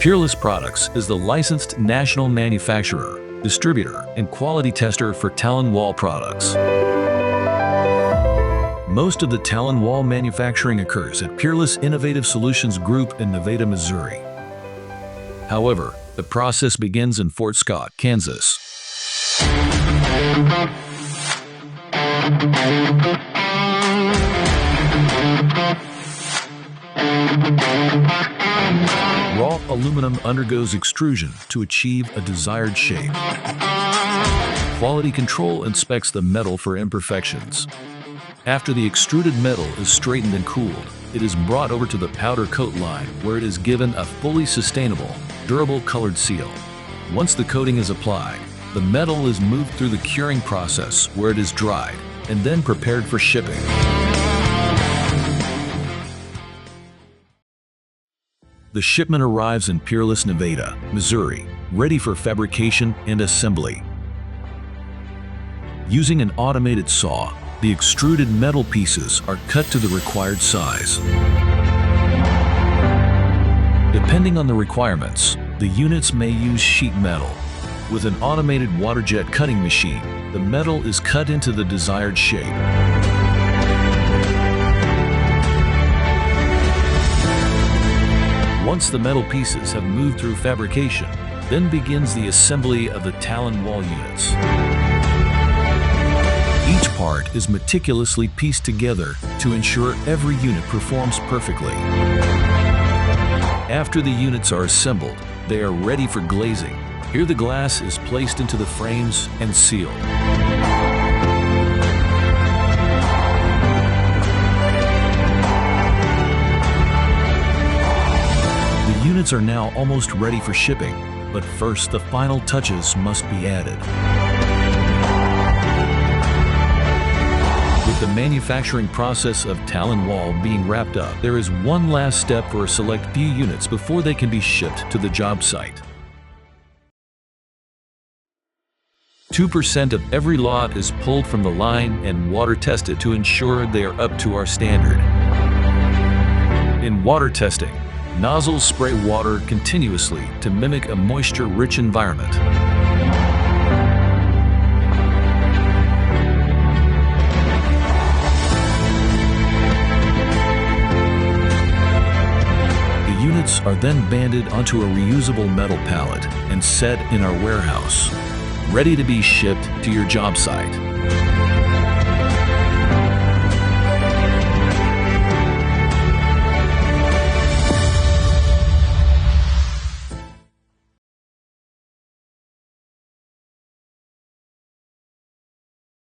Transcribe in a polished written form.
Peerless Products is the licensed national manufacturer, distributor, and quality tester for Talon wall products. Most of the Talon wall manufacturing occurs at Peerless Innovative Solutions Group in Nevada, Missouri. However, the process begins in Fort Scott, Kansas. Raw aluminum undergoes extrusion to achieve a desired shape. Quality control inspects the metal for imperfections. After the extruded metal is straightened and cooled, it is brought over to the powder coat line where it is given a fully sustainable, durable colored seal. Once the coating is applied, the metal is moved through the curing process where it is dried and then prepared for shipping. The shipment arrives in Peerless, Nevada, Missouri, ready for fabrication and assembly. Using an automated saw, the extruded metal pieces are cut to the required size. Depending on the requirements, the units may use sheet metal. With an automated water jet cutting machine, the metal is cut into the desired shape. Once the metal pieces have moved through fabrication, then begins the assembly of the Talon wall units. Each part is meticulously pieced together to ensure every unit performs perfectly. After the units are assembled, they are ready for glazing. Here the glass is placed into the frames and sealed. The units are now almost ready for shipping, but first the final touches must be added. With the manufacturing process of Talon wall being wrapped up, there is one last step for a select few units before they can be shipped to the job site. 2% of every lot is pulled from the line and water tested to ensure they are up to our standard. In water testing, nozzles spray water continuously to mimic a moisture-rich environment. The units are then banded onto a reusable metal pallet and set in our warehouse, ready to be shipped to your job site.